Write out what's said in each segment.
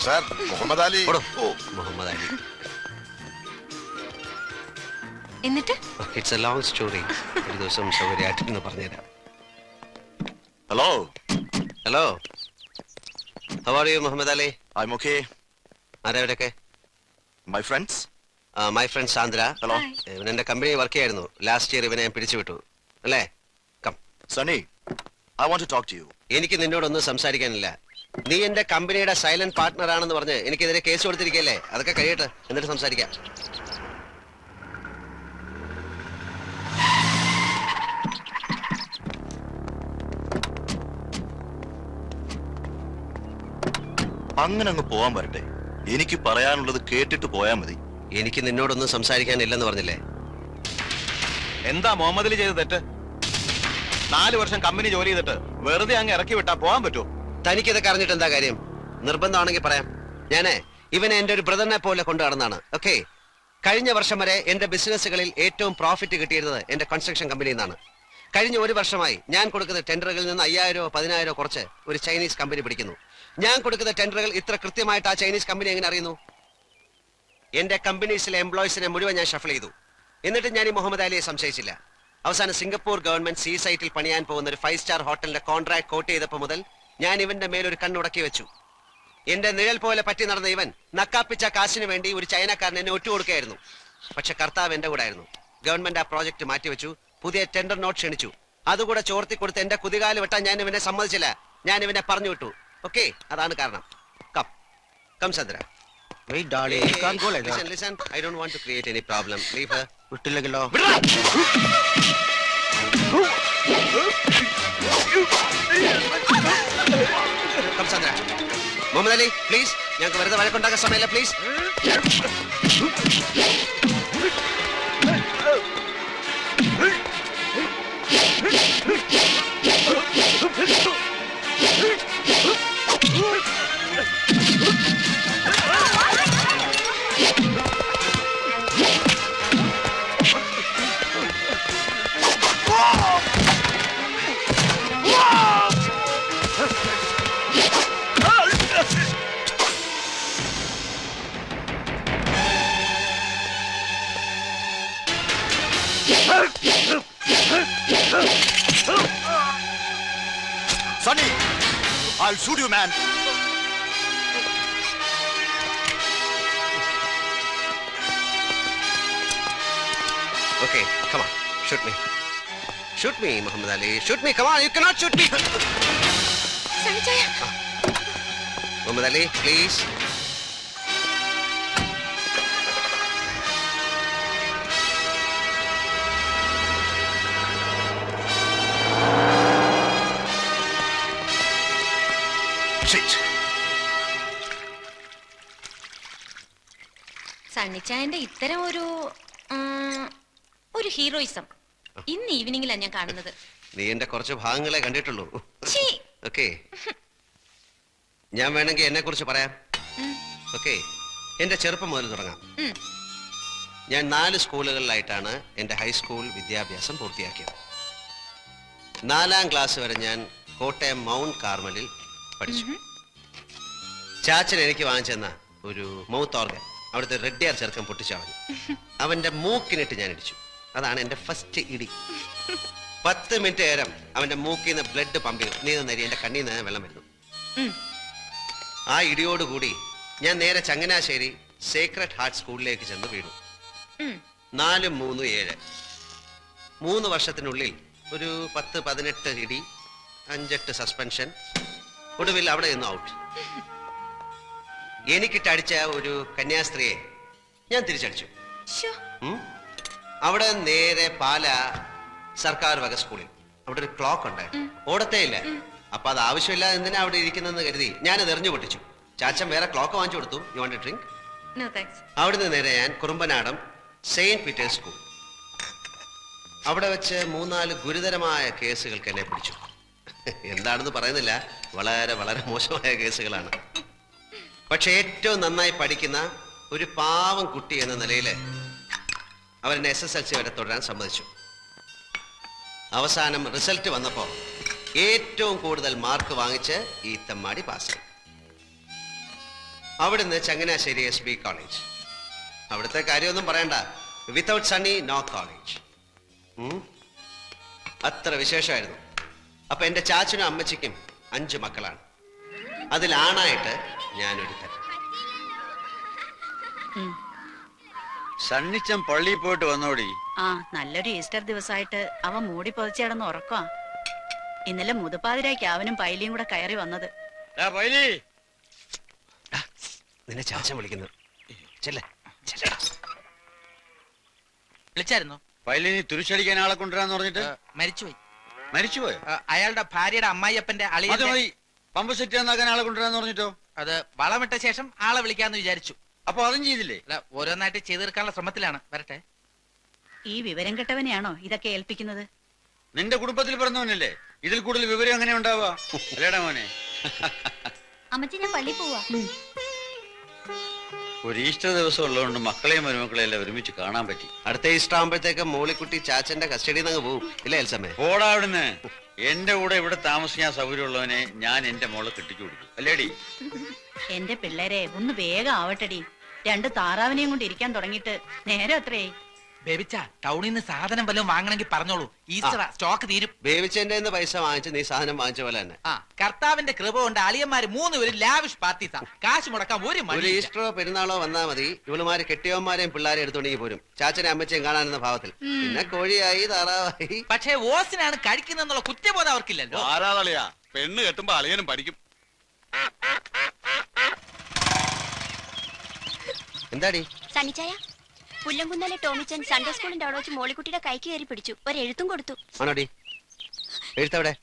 Sir Muhammad Ali. Muhammad Ali. എന്നിട്ട് it's a long story. ഒരു ദിവസം സൗകര്യമായിട്ടെന്ന് പറഞ്ഞുതരാം. Hello hello, how are you Muhammad Ali? I am okay. ആരവരൊക്കെ? My friends. My friend Sandra. Hello. ഇവൻ എന്റെ കമ്പനി വർക്ക് ചെയ്യായിരുന്നു. ലാസ്റ്റ് ഇയർ ഇവനെ ഞാൻ പിടിച്ചുവിട്ടു അല്ലേ? Come Sunny, I want to talk to you. എനിക്ക് നിന്നോടൊന്നും സംസാരിക്കാനില്ല. നീ എന്റെ കമ്പനിയുടെ സൈലന്റ് പാർട്ട്ണർ ആണെന്ന് പറഞ്ഞ് എനിക്കെതിരെ കേസ് കൊടുത്തിരിക്കല്ലേ? അതൊക്കെ കഴിയട്ടെ, എന്നിട്ട് സംസാരിക്കാം. അങ്ങനെ അങ്ങ് പോവാൻ വരട്ടെ. എനിക്ക് പറയാനുള്ളത് കേട്ടിട്ട് പോയാ മതി. എനിക്ക് നിന്നോടൊന്നും സംസാരിക്കാനില്ലെന്ന് പറഞ്ഞില്ലേ? എന്താ മുഹമ്മദ് അലി ചെയ്ത തെറ്റ്? 4 വർഷം കമ്പനി ജോലി ചെയ്തിട്ട് വെറുതെ അങ്ങ് ഇറക്കി വിട്ടാ പോകാൻ പറ്റുമോ? തനിക്കിതൊക്കെ അറിഞ്ഞിട്ട് എന്താ കാര്യം? നിർബന്ധമാണെങ്കിൽ പറയാം. ഞാനേ ഇവനെ എന്റെ ഒരു ബ്രദറിനെ പോലെ കൊണ്ടു നടന്നാണ്. ഓക്കെ, കഴിഞ്ഞ വർഷം വരെ എന്റെ ബിസിനസ്സുകളിൽ ഏറ്റവും പ്രോഫിറ്റ് കിട്ടിയിരുന്നത് എന്റെ കൺസ്ട്രക്ഷൻ കമ്പനിയിൽ നിന്നാണ്. കഴിഞ്ഞ 1 വർഷമായി ഞാൻ കൊടുക്കുന്ന ടെൻഡറുകളിൽ നിന്ന് 5000 10,000 കുറച്ച് ഒരു ചൈനീസ് കമ്പനി പിടിക്കുന്നു. ഞാൻ കൊടുക്കുന്ന ടെൻഡറുകൾ ഇത്ര കൃത്യമായിട്ട് ആ ചൈനീസ് കമ്പനി എങ്ങനെ അറിയുന്നു? എന്റെ കമ്പനീസിലെ എംപ്ലോയീസിനെ മുഴുവൻ ഞാൻ ഷഫിൾ ചെയ്തു. എന്നിട്ട് ഞാൻ ഈ മുഹമ്മദ് അലിയെ സംശയിച്ചില്ല. അവസാനം സിംഗപ്പൂർ ഗവൺമെന്റ് സീ സൈറ്റിൽ പണിയാൻ പോകുന്ന ഒരു 5 സ്റ്റാർ ഹോട്ടലിന്റെ കോൺട്രാക്ട് കോട്ട് ചെയ്തപ്പോൾ മുതൽ ഞാൻ ഇവന്റെ മേലൊരു കണ്ണുടക്കി വെച്ചു. എന്റെ നിഴൽ പോലെ പറ്റി നടന്ന ഇവൻ നക്കാപ്പിച്ച കാശിന് വേണ്ടി ഒരു ചൈനക്കാരൻ എന്നെ ഒറ്റുകൊടുക്കുകയായിരുന്നു. പക്ഷെ കർത്താവ് എന്റെ കൂടെ ആയിരുന്നു. ഗവൺമെന്റ് ആ പ്രോജക്ട് മാറ്റിവെച്ചു. പുതിയ ടെൻഡർ നോട്ട് ക്ഷണിച്ചു. അതുകൂടെ ചോർത്തി കൊടുത്ത് എന്റെ കുതികാല് വെട്ടാൻ ഞാൻ ഇവനെ സമ്മതിച്ചില്ല. ഞാൻ ഇവനെ പറഞ്ഞു വിട്ടു. ഓക്കെ, അതാണ് കാരണം. Come come Chandra. Wait, darling, you can't go like that. Listen, I don't want to create any problem. Leave her. വിട്ടില്ലെങ്കിലോ? Come, Sandra. Muhammad Ali, please. ഞങ്ങൾക്ക് വെറുതെ വഴക്കുണ്ടാക്കാൻ സമയമില്ല, please. Sonny, I'll shoot you, man. Okay, come on. Shoot me. Shoot me, Muhammad Ali. Shoot me. Come on, you cannot shoot me. സണിച്ചായ, Muhammad Ali, please. സണ്ണിച്ചായന്റെ ഇത്തരം ഒരു heroism ഇന്ന് ഈവനിങ്ങിലാണ് ഞാൻ കാണുന്നത്. നീ എന്റെ കുറച്ച് ഭാഗങ്ങളെ കണ്ടിട്ടുള്ളൂ. ഛീ. ഓക്കെ, ഞാൻ വേണമെങ്കിൽ എന്നെ കുറിച്ച് പറയാം. ഓക്കെ, എന്റെ ചെറുപ്പം മുതൽ തുടങ്ങാം. ഞാൻ 4 സ്കൂളുകളിലായിട്ടാണ് എന്റെ ഹൈസ്കൂൾ വിദ്യാഭ്യാസം പൂർത്തിയാക്കിയത്. 4ാം ക്ലാസ് വരെ ഞാൻ കോട്ടയം മൗണ്ട് കാർമലിൽ പഠിച്ചു. ചാച്ചൻ എനിക്ക് വാങ്ങിച്ചെന്ന ഒരു മൗത്ത് ഓർഗൻ അവിടുത്തെ റെഡ്ഡിയാർ ചെറുക്കൻ പൊട്ടിച്ചളഞ്ഞു. അവന്റെ മൂക്കിനിട്ട് ഞാൻ ഇടിച്ചു. അതാണ് എന്റെ ഫസ്റ്റ് ഇടി. 10 മിനിറ്റ് നേരം അവന്റെ മൂക്കിൽ നിന്ന് ബ്ലഡ് പമ്പ് ചെയ്തു. നീ നരി എന്റെ കണ്ണിൽ നിന്ന് വെള്ളം വരുന്നു. ആ ഇടിയോടുകൂടി ഞാൻ നേരെ ചങ്ങനാശ്ശേരി സേക്രഡ് ഹാർട്ട് സ്കൂളിലേക്ക് ചെന്ന് വീണു. 4 3 7 3 വർഷത്തിനുള്ളിൽ ഒരു 10-18 ഇടി, 5-8 സസ്പെൻഷൻ. ഒടുവിൽ അവിടെ നിന്ന് ഔട്ട്. എനിക്കിട്ടടിച്ച ഒരു കന്യാസ്ത്രീയെ ഞാൻ തിരിച്ചടിച്ചു. അവിടെ നേരെ പാല സർക്കാർ വക സ്കൂളിൽ അവിടെ ഒരു ക്ലോക്ക് ഉണ്ടായിരുന്നു. ഓടത്തേ ഇല്ല. അപ്പൊ അത് ആവശ്യമില്ല എന്തിനാ അവിടെ ഇരിക്കുന്നെന്ന് കരുതി ഞാനത് എറിഞ്ഞു പൊട്ടിച്ചു. ചാച്ചൻ വേറെ ക്ലോക്ക് വാങ്ങിച്ചു കൊടുത്തു. You want A drink? അവിടുന്ന് നേരെ ഞാൻ കുറുമ്പനാടം സെയിന്റ് പീറ്റേഴ്സ് സ്കൂൾ. അവിടെ വെച്ച് 3-4 ഗുരുതരമായ കേസുകൾക്ക് എന്നെ പിടിച്ചു. എന്താണെന്ന് പറയുന്നില്ല, വളരെ വളരെ മോശമായ കേസുകളാണ്. പക്ഷെ ഏറ്റവും നന്നായി പഠിക്കുന്ന ഒരു പാവം കുട്ടി എന്ന നിലയിൽ അവരെന്നെ SSLC വരെ തുടരാൻ സമ്മതിച്ചു. അവസാനം റിസൾട്ട് വന്നപ്പോൾ ഏറ്റവും കൂടുതൽ മാർക്ക് വാങ്ങിച്ച് ഈ തെമ്മാടി പാസ്സായി. അവിടുന്ന് ചങ്ങനാശ്ശേരി SB കോളേജ്. അവിടുത്തെ കാര്യമൊന്നും പറയണ്ട. Without Sonny no college. അത്ര വിശേഷമായിരുന്നു. അപ്പൊ എന്റെ ചാച്ചനും അമ്മച്ചിക്കും 5 മക്കളാണ്. അതിലാണായിട്ട് ഞാനൊരുത്തൻ. സണ്ണിച്ചൻ പള്ളിയിൽ പോയിട്ട് വന്നോടി. ആ നല്ലൊരു ഈസ്റ്റർ ദിവസമായിട്ട് അവൻ മൂടി പൊതിച്ചിടന്ന് ഉറക്കമാ. ഇന്നലെ മുതുപാതിരായ്ക്ക് അവനും പൈലിയും കൂടെ കയറി വന്നത്. നിന്നെ ചാച്ചൻ വിളിക്കുന്നു. വിളിച്ചായിരുന്നോ? പൈലിനി തുരിശടിക്കാൻ ആളെ കൊണ്ടുവരാന്ന് പറഞ്ഞിട്ട് മരിച്ചുപോയി. മരിച്ചുപോയോ? അയാളുടെ ഭാര്യയുടെ അമ്മായിയപ്പന്റെ അത് അളിയൻ. മതി. പമ്പ് സെറ്റ് നന്നാക്കാൻ ആളെ കൊണ്ടുവരാന്ന് പറഞ്ഞിട്ടോ? അത് വളമിട്ട ശേഷം ആളെ വിളിക്കാന്ന് വിചാരിച്ചു. അപ്പൊ അതും ചെയ്തില്ലേ? അല്ല, ഓരോന്നായിട്ട് ചെയ്തു തീർക്കാനുള്ള ശ്രമത്തിലാണ്. വരട്ടെ. ഈ വിവരം കെട്ടവനെയാണോ ഇതൊക്കെ ഏൽപ്പിക്കുന്നത്? നിന്റെ കുടുംബത്തിൽ പറഞ്ഞവനല്ലേ? ഇതിൽ കൂടുതൽ വിവരം എങ്ങനെ ഉണ്ടാവുക? അല്ലേടാ മോനെ? അമ്മച്ചി ഞാൻ പള്ളി പോവാ. ഒരു ഈസ്റ്റർ ദിവസം ഉള്ളതുകൊണ്ട് മക്കളെയും മരുമക്കളെയും എല്ലാം ഒരുമിച്ച് കാണാൻ പറ്റി. അടുത്ത ഈസ്റ്റർ ആകുമ്പോഴത്തേക്ക് മോളിക്കുട്ടി ചാച്ചന്റെ കസ്റ്റഡിയിൽ നിന്ന് പോവും. ഇല്ലേ എൽസമ്മേ? പോടാ അവിടുന്ന്. എന്റെ കൂടെ ഇവിടെ താമസിക്കാൻ സൗകര്യമുള്ളവനെ ഞാൻ എന്റെ മോളെ കെട്ടിച്ചു കൊടുക്കും. അല്ലേടി? എന്റെ പിള്ളേരെ ഒന്ന് വേഗം ആവട്ടടി. 2 താറാവിനെയും കൊണ്ട് ഇരിക്കാൻ തുടങ്ങിയിട്ട് നേരം എത്രയായി? ബേബിച്ച, ടൗണിൽ നിന്ന് സാധനം വല്ലതും വാങ്ങണമെങ്കിൽ പറഞ്ഞോളൂ. ഈസ്റ്റർ സ്റ്റോക്ക് തീരും. ബേബിച്ചെന്റെ പൈസ വാങ്ങിച്ച് നീ സാധനം വാങ്ങിച്ച പോലെ തന്നെ. ആ കർത്താവിന്റെ കൃപ കൊണ്ട് അളിയന്മാര് 3 പേരും ലാവിഷ് പാർട്ടീസാ. കാശ് മുടക്കാൻ ഒരു ഒരു മണി. ഈസ്റ്ററോ പെരുന്നാളോ വന്നാ മതി, ഇവളുമാര് കെട്ടിയവന്മാരെയും പിള്ളേരെയും എടുത്തോണ്ടെങ്കിൽ പോരും. ചാച്ചനെ അമ്മച്ചയും കാണാനെന്ന ഭാവത്തിൽ. പിന്നെ കോഴിയായി താറാവായി. പക്ഷേ ഓസിനാണ് കഴിക്കുന്നുള്ള കുറ്റബോധം അവർക്കില്ലല്ലോ. ആരാതളിയാ പെണ്ണ് കെട്ടുമ്പോ അളിയനും പഠിക്കും. എന്താടി? സണ്ണിച്ചായ, പുല്ലംകുന്നലെ ടോമിച്ചൻ സൺഡേ സ്കൂളിന്റെ അവിടെ വെച്ച് മോളിക്കുട്ടിയുടെ കൈക്ക് കയറി പിടിച്ചു. ഒരു എഴുത്തും കൊടുത്തു. ആണോടി? എഴുത്തവിടെ?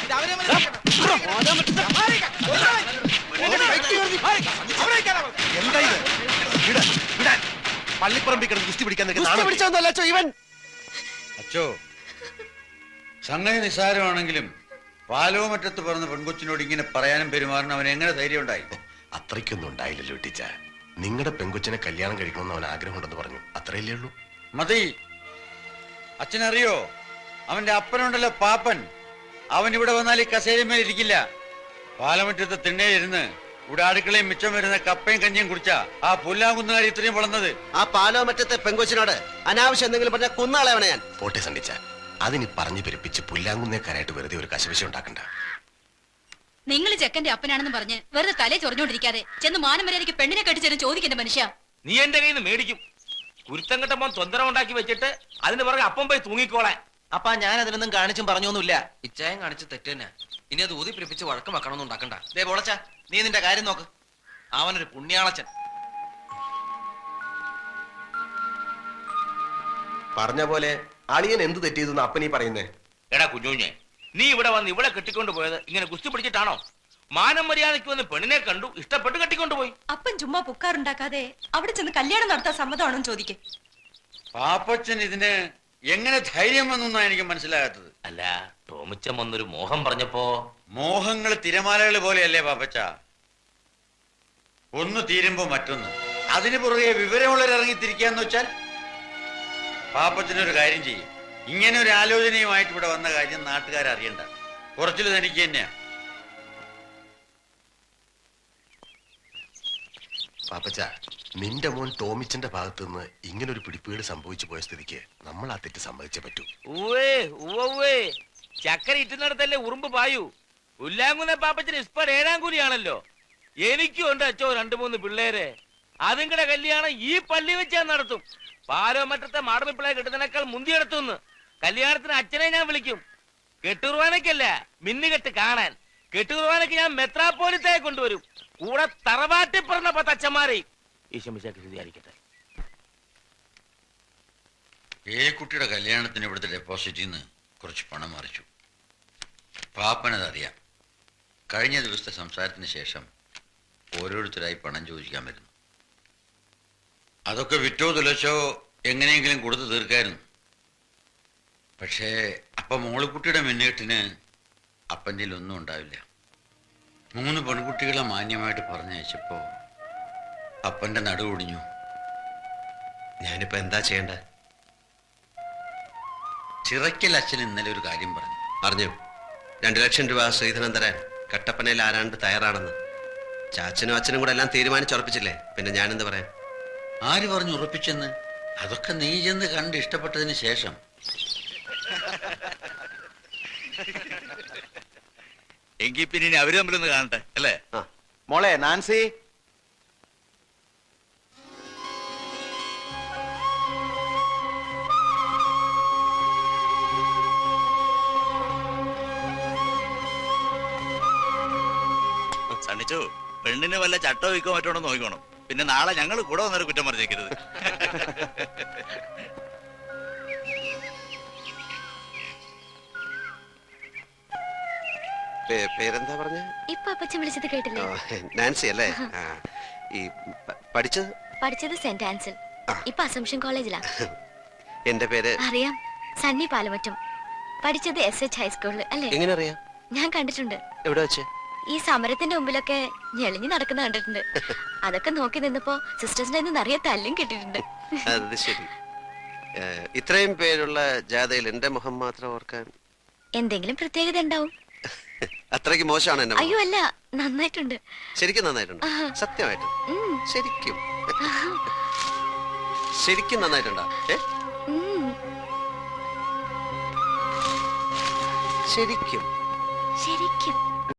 ഇത് അവരെ പള്ളിപ്പറമ്പിൽ കിടന്ന് കുസ്തി പിടിക്കാൻ അച്ചോ, സംഗതി നിസ്സാരമാണെങ്കിലും പാലോമറ്റത്ത് പറഞ്ഞ പെൺകൊച്ചിനോട് ഇങ്ങനെ പറയാനും പെരുമാറാനും അവൻ എങ്ങനെ ധൈര്യം ഉണ്ടായി? അത്രയ്ക്കൊന്നും ഉണ്ടായില്ലല്ലോ ടീച്ച. നിങ്ങളുടെ പെങ്കൊച്ചിനെ കല്യാണം കഴിക്കണമെന്ന് അവൻ ആഗ്രഹമുണ്ടെന്ന് പറഞ്ഞു. അത്രയല്ലേ ഉള്ളൂ. മതി. അച്ഛനറിയോ, അവന്റെ അപ്പനുണ്ടല്ലോ പാപ്പൻ, അവൻ ഇവിടെ വന്നാൽ ഈ കസേരമേൽ ഇരിക്കില്ല. പാലമറ്റത്തെ തിണ്ണയിലിരുന്ന് ഇവിടെ അടുക്കളയും മിച്ചം വരുന്ന കപ്പയും കഞ്ഞിയും കുടിച്ചാ ആ പുല്ലാങ്കുന്നുകാരി ഇത്രയും വളർന്നത്. ആ പാലോ മറ്റത്തെ പെങ്കൊച്ചിനോട് അനാവശ്യം എന്തെങ്കിലും പറഞ്ഞാൽ കുന്നാളെവനെ ഞാൻ. പോട്ടെ സണ്ടിച്ച, അതിനി പറഞ്ഞു പെരുപ്പിച്ച് പുല്ലാങ്കുന്നേക്കാരായിട്ട് വെറുതെ ഒരു കശവിശ ഉണ്ടാക്കണ്ട. നിങ്ങൾ ചെക്കന്റെ അപ്പനാണെന്ന് പറഞ്ഞ് വെറുതെ തലേ ചൊറിഞ്ഞോണ്ടിരിക്കാതെ ചെന്ന് മാനം മര്യാദയ്ക്ക് പെണ്ണിനെ കെട്ടിച്ചേരും ചോദിക്കേണ്ട മനുഷ്യ. നീ എന്റെ കയ്യിൽ നിന്ന് മേടിക്കും. കുരുത്തം കെട്ടപ്പോ തൊന്തരം ഉണ്ടാക്കി വെച്ചിട്ട് അതിന് പുറകെ അപ്പം പോയി തൂങ്ങിക്കോളാൻ. അപ്പാ ഞാൻ അതിനൊന്നും കാണിച്ചും പറഞ്ഞൊന്നുമില്ല. ഇച്ചായം കാണിച്ച് തെറ്റ് തന്നെ. ഇനി അത് ഊതി പിടിപ്പിച്ച് വഴക്കം വെക്കണമെന്ന് ഉണ്ടാക്കണ്ട. ദേ പൊളച്ച, നീ നിന്റെ കാര്യം നോക്ക്. അവനൊരു പുണ്യാളച്ചൻ. പറഞ്ഞ പോലെ അളിയൻ എന്ത് തെറ്റിയതെന്ന് അപ്പനീ പറയുന്നേ? എടാ കുഞ്ഞുഞ്ഞെ, നീ ഇവിടെ വന്ന് ഇവിടെ കെട്ടിക്കൊണ്ട് പോയത് ഇങ്ങനെ കുസ്തി പിടിച്ചിട്ടാണോ? മാനം മര്യാദയ്ക്ക് വന്ന് പെണ്ണിനെ കണ്ടു, ഇഷ്ടപ്പെട്ട് കെട്ടിക്കൊണ്ടുപോയി. അപ്പൻ ചുമ്മാ പുക്കാറുണ്ടാക്കാതെ അവിടെ ചെന്ന് കല്യാണം നടത്താൻ സമ്മതമാണോ ചോദിക്കേ. പാപ്പച്ചൻ ഇതിന് എങ്ങനെ ധൈര്യം വന്നൊന്നാ എനിക്ക് മനസ്സിലാകാത്തത്. അല്ല, ടോമിച്ചൻ വന്നൊരു മോഹം പറഞ്ഞപ്പോ. മോഹങ്ങൾ തിരമാലകൾ പോലെയല്ലേ പാപ്പച്ച? ഒന്ന് തീരുമ്പോ മറ്റൊന്ന്. അതിന് പുറകെ വിവരമുള്ളവരിറങ്ങിത്തിരിക്കാന്ന് വെച്ചാൽ പാപ്പച്ചനൊരു കാര്യം ചെയ്യും. ഇങ്ങനെ ഒരു ആലോചനയുമായിട്ട് ഇവിടെ വന്ന കാര്യം നാട്ടുകാരറിയണ്ട. കുറച്ചിൽ തനിക്ക് തന്നെയാ. പാപ്പച്ച, നിന്റെ മോൻ ടോമിച്ചന്റെ ഭാഗത്ത് നിന്ന് ഇങ്ങനൊരു പിടിപ്പീട് സംഭവിച്ചു പോയ സ്ഥിതിക്ക് നമ്മൾ ആ തെറ്റ് സമ്മതിച്ചേ പറ്റൂ. ചക്കര ഇറ്റുന്നിടത്തല്ലേ ഉറുമ്പ് പായു. പുല്ലാങ്കുന്ന പാപ്പച്ചന് ഇസ്പട് 7-ാം കൂലിയാണല്ലോ. എനിക്കും ഉണ്ട് അച്ചോ 2-3 പിള്ളേര്. അതുങ്ങളുടെ കല്യാണം ഈ പള്ളി വെച്ചാൽ നടത്തും. പാലോ മറ്റത്തെ മാടമ്പിപ്പിള്ളയെ കിട്ടുന്നതിനേക്കാൾ മുന്തിയെടുത്തുനിന്ന് കല്യാണത്തിന് അച്ഛനെ ഞാൻ വിളിക്കും. കെട്ടുകുർവാനയ്ക്കല്ല, മിന്നുകെട്ട് കാണാൻ. കെട്ടുകുർവാനയ്ക്ക് ഞാൻ മെത്രാപ്പോലിത്തയെ കൊണ്ടുവരും. കൂടെ തറവാട്ടിൽ പറഞ്ഞ 10 അച്ഛന്മാരെ. ഈശോമിശിഹായ്ക്ക് സ്തുതിയായിരിക്കട്ടെ. കുട്ടിയുടെ കല്യാണത്തിന് ഇവിടുത്തെ ഡെപ്പോസിറ്റിൽ നിന്ന് കുറച്ച് പണം മറിച്ചു. പാപ്പനതറിയാം. കഴിഞ്ഞ ദിവസത്തെ സംസാരത്തിന് ശേഷം ഓരോരുത്തരായി പണം ചോദിക്കാൻ വരുന്നു. അതൊക്കെ വിറ്റോ തുലച്ചോ എങ്ങനെയെങ്കിലും കൊടുത്തു തീർക്കായിരുന്നു. പക്ഷേ അപ്പം മോളിക്കുട്ടിയുടെ മുന്നേറ്റിന് അപ്പൻ്റെ ഒന്നും ഉണ്ടാവില്ല. 3 പെൺകുട്ടികളെ മാന്യമായിട്ട് പറഞ്ഞയച്ചപ്പോ അപ്പൻ്റെ നടുവൊടിഞ്ഞു. ഞാനിപ്പോ എന്താ ചെയ്യണ്ടേ? ചിറയ്ക്കൽ അച്ഛൻ ഇന്നലെ ഒരു കാര്യം പറഞ്ഞു. അറിഞ്ഞു. 2 ലക്ഷം രൂപ ശ്രീധരൻ തരാൻ കട്ടപ്പനയിൽ ആരാണ്ട് തയ്യാറാണെന്ന്. ചാച്ചനും അച്ഛനും കൂടെ എല്ലാം തീരുമാനിച്ചുറപ്പിച്ചില്ലേ, പിന്നെ ഞാനെന്ത് പറയാം? ആര് പറഞ്ഞു ഉറപ്പിച്ചെന്ന്? അതൊക്കെ നീ ചെന്ന് കണ്ട് ഇഷ്ടപ്പെട്ടതിന് ശേഷം. എങ്കിൽ പിന്നെ ഇനി അവര് തമ്മിലൊന്ന് കാണട്ടെ അല്ലേ? മോളെ നാൻസി, സണ്ണിച്ചു, പെണ്ണിന് വല്ല ചട്ടോ വിൽക്കോ മറ്റോണോ നോക്കിക്കോണം. പിന്നെ നാളെ ഞങ്ങൾ കൂടെ വന്നൊരു കുറ്റം പറഞ്ഞേക്കരുത്. പേരെന്താ പറഞ്ഞ? ഇപ്പൊ അപ്പച്ചൻ വിളിച്ചത് കേട്ടില്ലേ? നാൻസി അല്ലേ? ഈ പഠിച്ചത് പഠിച്ചത് സെന്റ് ആൻസൽ, ഇപ്പൊ അസംഷൻ കോളേജിലാ. എന്റെ പേര് അറിയാം, സണ്ണി പാലമറ്റം. പഠിച്ചത് SH ഹൈസ്കൂളിൽ അല്ലേ? എങ്ങനെ അറിയാം? ഞാൻ കണ്ടിട്ടുണ്ട്. എവിടെ വെച്ച്? ഈ സമരത്തിന്റെ മുമ്പിലൊക്കെ ഞെളിഞ്ഞു നടക്കുന്ന കണ്ടിട്ടുണ്ട്. അതൊക്കെ നോക്കി നിന്നപ്പോ സിസ്റ്റേഴ്സിന്റെ നിറയെ തല്ലും കിട്ടിയിട്ടുണ്ട്. അത് ശരി. ഇത്രയും പേരുള്ള ജാഥയിൽ എന്റെ മുഖം മാത്രം ഓർക്കാൻ എന്തെങ്കിലും പ്രത്യേകത ഉണ്ടാവും. അത്രയ്ക്ക് മോശമാണ് എന്നെ? അയ്യോ അല്ല, നന്നായിട്ടുണ്ട്. ശരിക്കും നന്നായിട്ടുണ്ട്. സത്യമായിട്ട് ശരിക്കും ശരിക്കും നന്നായിട്ടുണ്ടോ? ശരിക്കും ശരിക്കും